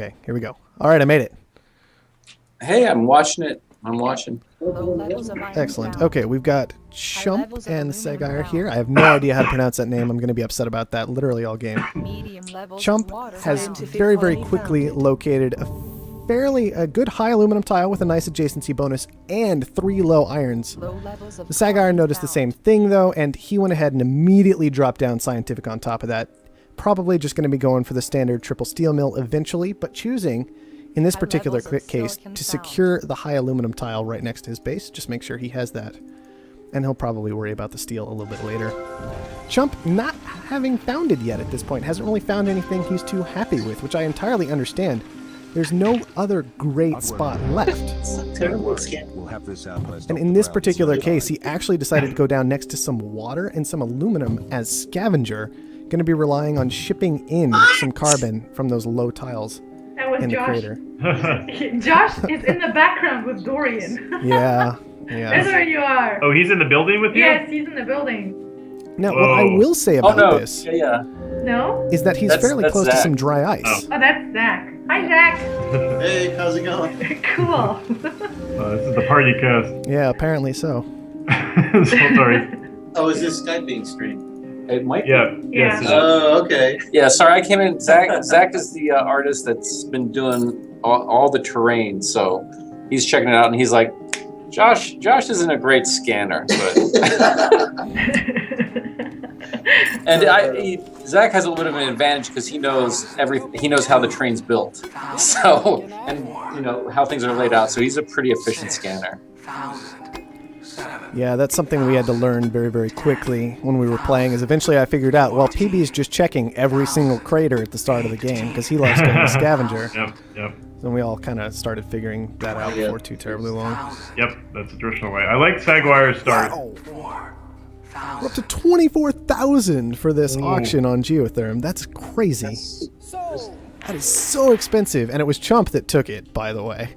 Okay, here we go. All right, I made it. Hey, I'm watching it. I'm watching. Excellent. Okay, we've got Chump and thesagire here. I have no idea how to pronounce that name. I'm going to be upset about that literally all game. Chump has very, very quickly located a good high aluminum tile with a nice adjacency bonus and 3 low irons. The thesagire noticed the same thing, though, and he went ahead and immediately dropped down scientific on top of that. Probably just going to be going for the standard triple steel mill eventually, but choosing, in this particular case, to secure the high aluminum tile right next to his base. Just make sure he has that. And he'll probably worry about the steel a little bit later. Chump, not having found it yet at this point, hasn't really found anything he's too happy with, which I entirely understand. There's no other great spot left. And in this particular case, he actually decided to go down next to some water and some aluminum as Scavenger, going to be relying on shipping in some carbon from those low tiles. That was in the Josh. crater. Josh is in the background with Dorian. Yeah. That's where you are. Oh, he's in the building with you? Yes, he's in the building. Now, what I will say about this No? is that he's fairly close to some dry ice. Oh, that's Zach. Hi, Zach. Hey, how's it going? Cool. This is the party cast. Yeah, apparently so. So sorry. Oh, is this Skype being streamed? It might. Yeah. Yeah. Oh, okay. Yeah. Sorry, I came in. Zach is the artist that's been doing all the terrain, so he's checking it out, and he's like, Josh isn't a great scanner, but. And Zach has a little bit of an advantage because he knows he knows how the train's built, so and how things are laid out. So he's a pretty efficient scanner. Yeah, that's something we had to learn very, very quickly when we were playing. Is eventually I figured out, well, PB's just checking every single crater at the start of the game because he loves getting a scavenger. Yep. And we all kind of started figuring that out before too terribly long. Yep, that's the traditional way. I like Sagire's start. Wow. We're up to 24,000 for this auction on Geotherm. That's crazy. That is so expensive, and it was Chump that took it, by the way.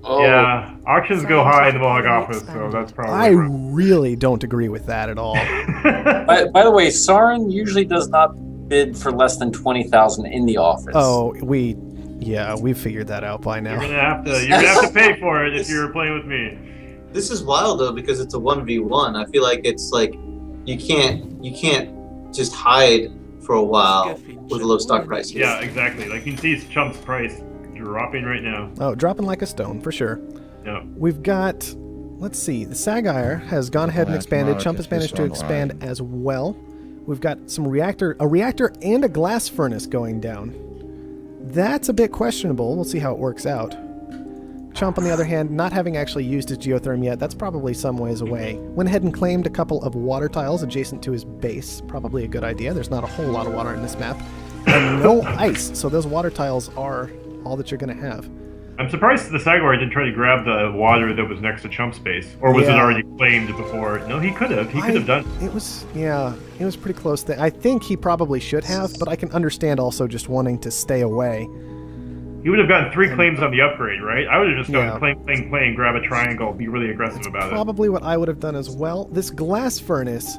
Oh. Yeah, auctions go high in the Mohawk office, so that's probably. I really don't agree with that at all. By the way, Sarin usually does not bid for less than 20,000 in the office. Oh, we figured that out by now. You're gonna have to pay for it if you're playing with me. This is wild though because it's a 1v1. I feel like it's like you can't just hide for a while with low stock prices. Yeah, exactly. Like you can see Chump's price dropping right now. Oh, dropping like a stone for sure. Yeah. We've got, let's see, the thesagire has gone ahead and expanded. Chump has managed to expand as well. We've got a reactor and a glass furnace going down. That's a bit questionable. We'll see how it works out. Chump, on the other hand, not having actually used his geotherm yet, that's probably some ways away. Went ahead and claimed a couple of water tiles adjacent to his base. Probably a good idea. There's not a whole lot of water in this map. And no ice, so those water tiles are all that you're going to have. I'm surprised the thesagire didn't try to grab the water that was next to Chump's base. Or was it already claimed before? No, he could have. He could have done. It was pretty close. I think he probably should have, but I can understand also just wanting to stay away. He would have gotten 3 claims on the upgrade, right? I would have just gone claim, grab a triangle, be really aggressive about it. Probably what I would have done as well. This glass furnace,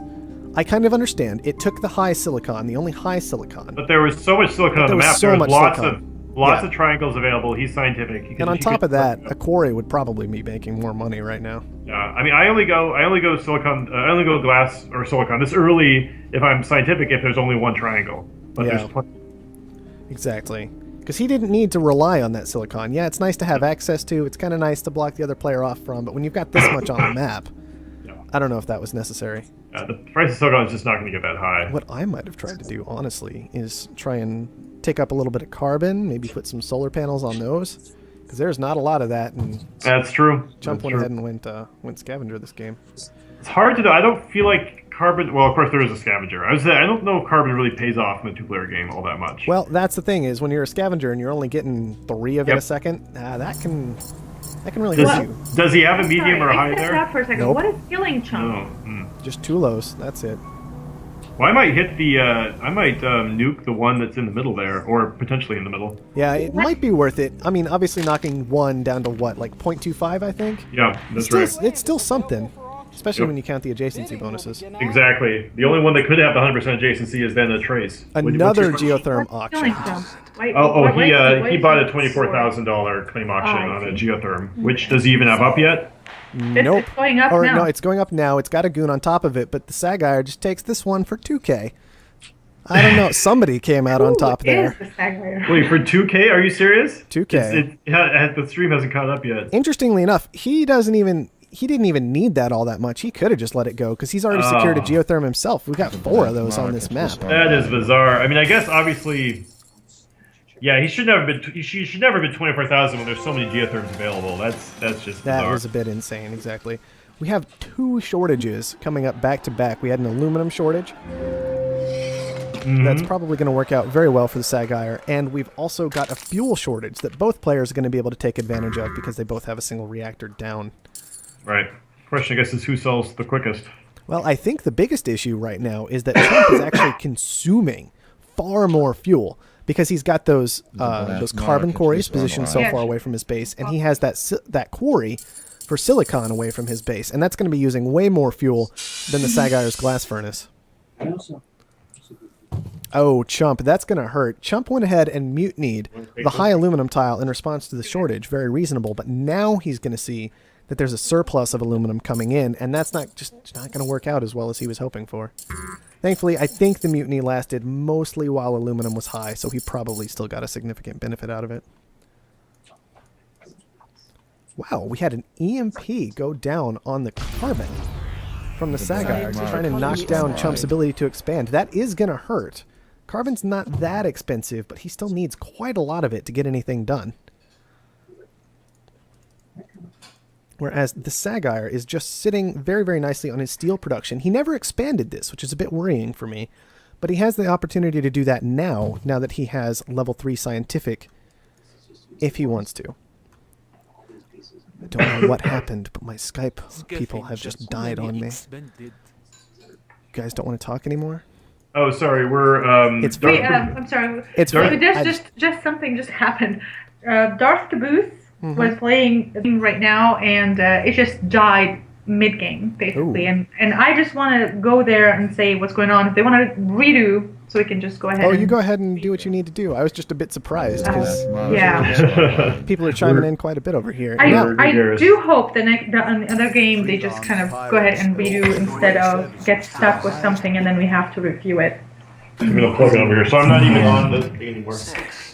I kind of understand. It took the high silicon, the only high silicon. But there was so much silicon on the map. So there was much lots of triangles available. He's scientific. And on top of that, a quarry would probably be making more money right now. Yeah, I mean, I only go silicon. I only go glass or silicon this early if I'm scientific. If there's only one triangle, but there's plenty. Exactly. Because he didn't need to rely on that silicon. Yeah, it's nice to have access to. It's kind of nice to block the other player off from. But when you've got this much on the map, I don't know if that was necessary. The price of silicon is just not going to get that high. What I might have tried to do, honestly, is try and take up a little bit of carbon, maybe put some solar panels on those. Because there's not a lot of that. And that's true. Chump went ahead and went Scavenger this game. It's hard to know. I don't feel like carbon. Well, of course there is a Scavenger. I don't know if carbon really pays off in a 2-player game all that much. Well, that's the thing is when you're a Scavenger and you're only getting 3 of it a second, that can really hurt you. Does he have a medium or a high there? Stop for a second. Nope. What is killing Chump? Just 2 lows. That's it. Well, I might hit the. I might nuke the one that's in the middle there, or potentially in the middle. Yeah, it might be worth it. I mean, obviously knocking 1 down to what, like 0.25, I think. Yeah, that's right. It's still something. especially Yep. when you count the adjacency bonuses. Exactly. The only one that could have the 100% adjacency is then a trace. Another What's your- geotherm What's auction. killing Chump? Why- Oh, why- he why he is bought a he $24,000 claim auction I on a see. geotherm, which does he even have up yet? Nope. It's going up Or now. no, it's going up now. It's got a goon on top of it, but the Sagire just takes this one for 2K. I don't know. Somebody came out on top Who is there. the Sagire? Wait, for 2K? Are you serious? 2K. The stream hasn't caught up yet. Interestingly enough, he didn't even need that all that much. He could have just let it go because he's already secured a geotherm himself. We've got 4 of those on this map. That is bizarre. I mean, I guess obviously, yeah, he should never been. He should never have been 24,000 when there's so many geotherms available. That's just That bizarre. is a bit insane, exactly. We have 2 shortages coming up back to back. We had an aluminum shortage. That's probably going to work out very well for the Sagire. And we've also got a fuel shortage that both players are going to be able to take advantage of because they both have a single reactor down. Right. Question, I guess, is who sells the quickest? Well, I think the biggest issue right now is that Chump is actually consuming far more fuel because he's got those carbon quarries positioned so far away from his base, and he has that quarry for silicon away from his base, and that's going to be using way more fuel than the Sagire's glass furnace. Oh, Chump, that's going to hurt. Chump went ahead and mutinied the high aluminum tile in response to the shortage. Very reasonable, but now he's going to see that there's a surplus of aluminum coming in, and that's not going to work out as well as he was hoping for. Thankfully, I think the mutiny lasted mostly while aluminum was high, so he probably still got a significant benefit out of it. Wow, we had an EMP go down on the carbon from the Sagire, trying to knock down Chump's ability to expand. That is going to hurt. Carbon's not that expensive, but he still needs quite a lot of it to get anything done. Whereas the Sagire is just sitting very, very nicely on his steel production. He never expanded this, which is a bit worrying for me. But he has the opportunity to do that now that he has level 3 scientific, if he wants to. I don't know what happened, but my Skype people have just died on me. You guys don't want to talk anymore? Oh, sorry, we're It's Wait, I'm sorry. It's So fine. there's just something just happened. Darth Caboose was playing right now, and it just died mid-game, basically. Ooh. And I just want to go there and say what's going on. If they want to redo, so we can just go ahead. Oh, and, you go ahead and do what you need to do. I was just a bit surprised because yeah. people are chiming in quite a bit over here. I Now, do hope the other game they just kind of go ahead and redo instead of get stuck with something and then we have to review it. I'm gonna plug it over here, so I'm not even on the thing anymore.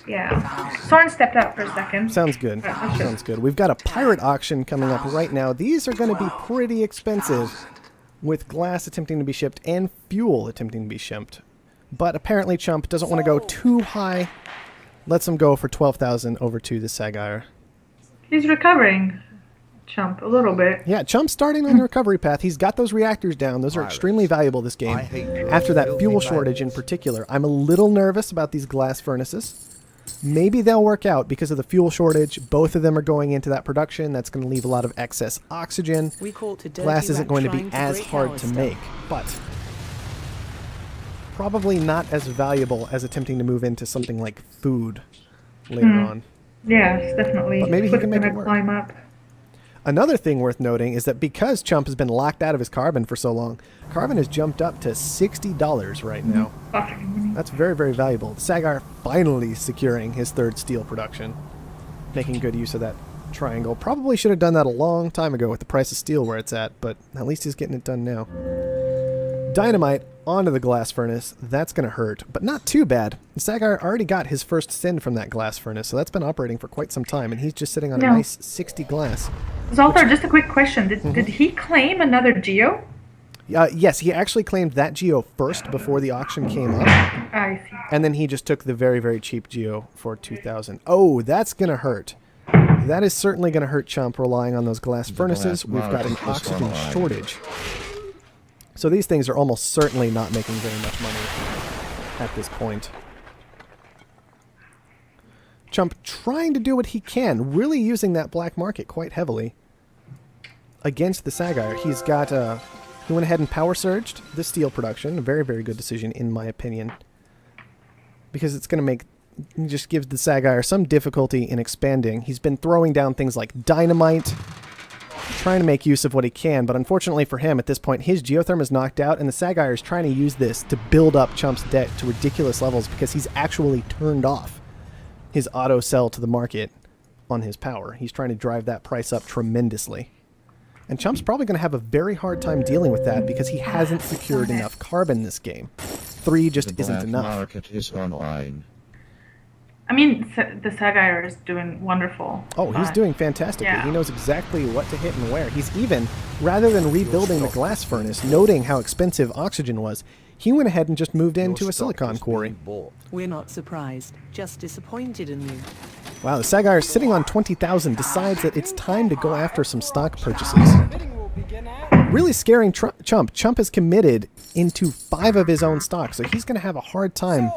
Yeah. Soren stepped out for a second. sounds good. Let's Sounds good. We've got a pirate auction coming up right now. These are going to be pretty expensive with glass attempting to be shipped and fuel attempting to be shipped. But apparently Chump doesn't want to go too high. Lets him go for 12,000 over to the Sagire. He's recovering, Chump, a little bit. Yeah, Chump's starting on the recovery path. He's got those reactors down. Those are extremely valuable this game. After that fuel shortage in particular. I'm a little nervous about these glass furnaces. Maybe they'll work out because of the fuel shortage. Both of them are going into that production. That's going to leave a lot of excess oxygen. Glass isn't going to be as hard to make, but probably not as valuable as attempting to move into something like food later on. Yes, definitely. But maybe he can make Gonna it work. climb up. Another thing worth noting is that because Chump has been locked out of his carbon for so long, carbon has jumped up to $60 right now. That's very, very valuable. The Sagire finally securing his 3rd steel production, making good use of that triangle. Probably should have done that a long time ago with the price of steel where it's at, but at least he's getting it done now. Dynamite onto the glass furnace. That's going to hurt, but not too bad. The Sagire already got his first send from that glass furnace, so that's been operating for quite some time, and he's just sitting on a nice 60 glass. Zoltar, just a quick question. Did he claim another Geo? Yes, he actually claimed that Geo first before the auction came up, I see. and then he just took the very, very cheap Geo for 2,000. Oh, that's going to hurt. That is certainly going to hurt Chump relying on those glass furnaces. We've got an oxygen shortage. So these things are almost certainly not making very much money at this point. Chump trying to do what he can, really using that black market quite heavily against the Sagire. He's got, he went ahead and power surged the steel production. A very, very good decision in my opinion. Because it's going to make, it just gives the Sagire some difficulty in expanding. He's been throwing down things like dynamite trying to make use of what he can, but unfortunately for him, at this point, his geotherm is knocked out, and the Sagire is trying to use this to build up Chump's debt to ridiculous levels because he's actually turned off his auto sell to the market on his power. He's trying to drive that price up tremendously. And Chump's probably going to have a very hard time dealing with that because he hasn't secured enough carbon this game. 3 just isn't enough. Market is online. I mean, the Sagire is doing wonderful. Oh, he's doing fantastically. Yeah. He knows exactly what to hit and where. He's even, rather than rebuilding the glass furnace, noting how expensive oxygen was, he went ahead and just moved into a silicon quarry. We're not surprised, just disappointed in you. Wow, the Sagire, sitting on 20,000, decides that it's time to go after some stock purchases. Really scaring Chump. Chump is committed into 5 of his own stocks, so he's going to have a hard time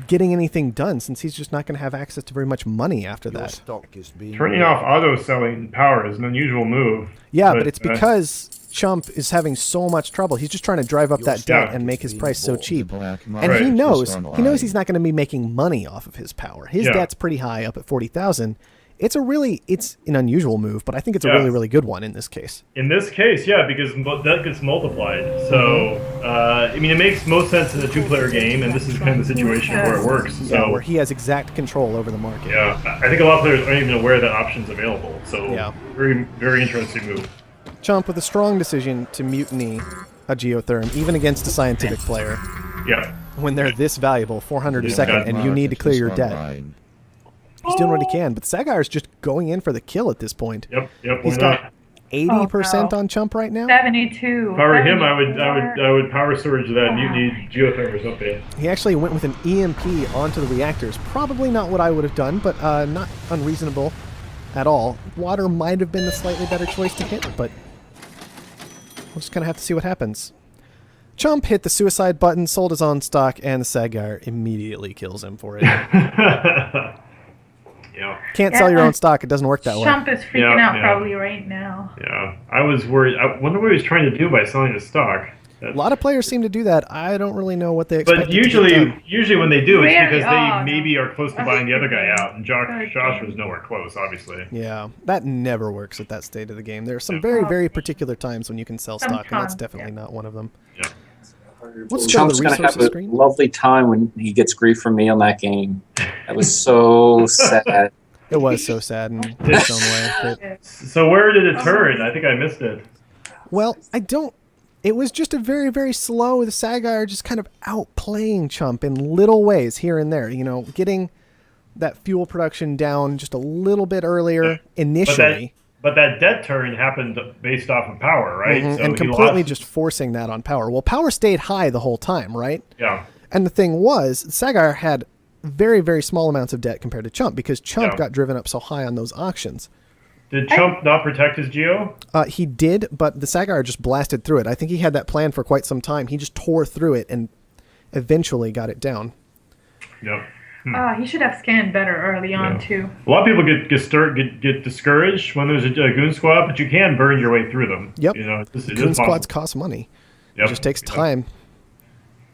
getting anything done since he's just not going to have access to very much money after that. Turning off auto-selling power is an unusual move. Yeah, but it's because Chump is having so much trouble. He's just trying to drive up that debt Yeah. and make his price so cheap. And Right. he knows he's not going to be making money off of his power. His Yeah. debt's pretty high, up at 40,000. It's an unusual move, but I think it's a Yeah. really, really good one in this case. In this case, yeah, because that gets multiplied. So, I mean, it makes most sense in a 2-player game, and this is kind of the situation where it works. So, Yeah, where he has exact control over the market. yeah, I think a lot of players aren't even aware that option's available. So, Yeah. very, very interesting move. Chump with a strong decision to mutiny a geotherm, even against a scientific player, Yeah. when they're this valuable, 400 a second, and you need to clear your debt. He's doing what he can, but Sagare's just going in for the kill at this point. Yep. He's Why got not? 80% on Chump right now. 72. If I were him, 74. I would power surge that mutiny geotherm or something. He actually went with an EMP onto the reactors. Probably not what I would have done, but not unreasonable at all. Water might have been the slightly better choice to hit, but we'll just kind of have to see what happens. Chump hit the suicide button, sold his own stock, and the Sagire immediately kills him for it. Yeah. Can't sell your own stock. It doesn't work that way. Chump is freaking Yeah, out yeah. probably right now. Yeah. I was worried. I wonder what he was trying to do by selling his stock. A lot of players seem to do that. I don't really know what they expect. But usually when they do, it's Really? because they Oh, maybe no. are close to buying the other guy out, and Josh was nowhere close, obviously. Yeah, that never works at that state of the game. There are some very, very particular times when you can sell stock, and that's definitely not one of them. Yeah. Let's go to Chump's the gonna have resources a screen. lovely time when he gets grief from me on that game. That was so sad. It was so sad in its own way. But, So where did it turn? I think I missed it. well, I don't. It was just a very, very slow. The Sagire just kind of outplaying Chump in little ways here and there. You know, getting that fuel production down just a little bit earlier initially. But that debt turn happened based off of power, right? So and he completely lost- just forcing that on power. Well, power stayed high the whole time, right? Yeah. And the thing was, Sagire had very, very small amounts of debt compared to Chump because Chump Yeah. got driven up so high on those auctions. Did Chump not protect his geo? He did, but the Sagire just blasted through it. I think he had that plan for quite some time. He just tore through it and eventually got it down. Yep. He should have scanned better early on, too. A lot of people get discouraged when there's a goon squad, but you can burn your way through them. Yep. You know, it Goon is squads possible. cost money. Yep. It just takes time.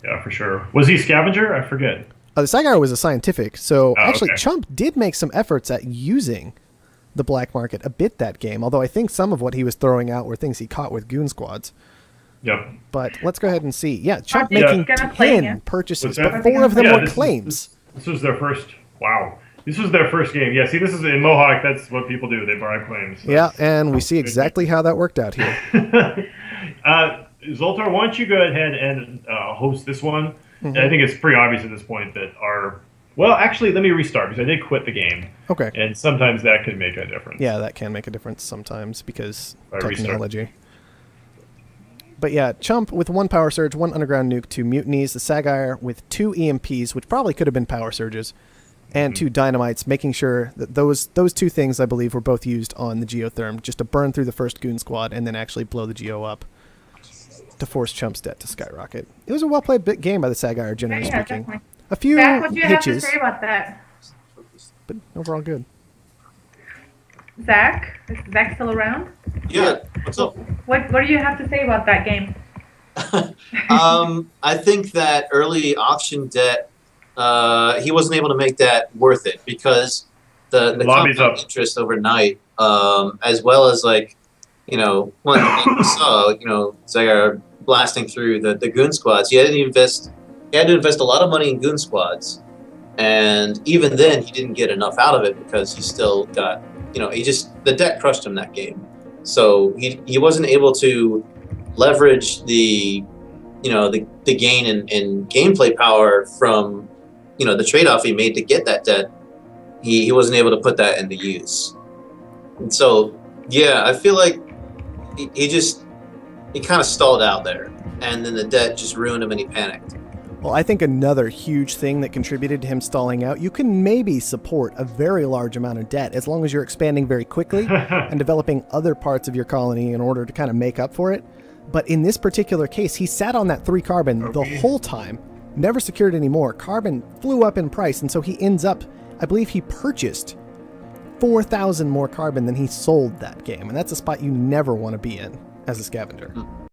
Yeah, for sure. Was he Scavenger? I forget. The Sagire was a scientific, so Oh, actually okay. Chump did make some efforts at using the black market a bit that game, although I think some of what he was throwing out were things he caught with goon squads. Yep. But let's go ahead and see. Yeah, Chump they making gonna play 10 again? purchases, What's that? but 4 of them Yeah, were this is- claims. This was their first. Wow. This was their first game. Yeah, see, this is in Mohawk. That's what people do. They buy claims. Yeah, and we see exactly how that worked out here. Zoltar, why don't you go ahead and host this one? Mm-hmm. I think it's pretty obvious at this point that our... Well, actually, let me restart because I did quit the game. Okay. And sometimes that could make a difference. Yeah, that can make a difference sometimes because I restart. technology. But yeah, Chump with 1 power surge, 1 underground nuke, 2 mutinies. The Sagire with 2 EMPs, which probably could have been power surges, and 2 dynamites, making sure that those 2 things, I believe, were both used on the geotherm, just to burn through the first goon squad and then actually blow the geo up to force Chump's debt to skyrocket. It was a well-played game by the Sagire, generally Yeah, speaking. definitely. A few Zach, what do you have to hitches, say about that? but overall good. Zach? Is Zach still around? Yeah, what's up? What do you have to say about that game? I think that early option debt, he wasn't able to make that worth it because the Lobby's compound up. interest overnight as well as like, one thing we saw, Zagire blasting through the goon squads. He had to invest a lot of money in goon squads, and even then he didn't get enough out of it because he still got, the deck crushed him that game. So he wasn't able to leverage the gain in gameplay power from, the trade-off he made to get that debt. He wasn't able to put that into use. And so, yeah, I feel like he kind of stalled out there, and then the debt just ruined him and he panicked. Well, I think another huge thing that contributed to him stalling out, you can maybe support a very large amount of debt as long as you're expanding very quickly and developing other parts of your colony in order to kind of make up for it. But in this particular case, he sat on that 3 carbon the whole time, never secured any more. Carbon flew up in price, and so he ends up, I believe he purchased 4,000 more carbon than he sold that game. And that's a spot you never want to be in as a scavenger.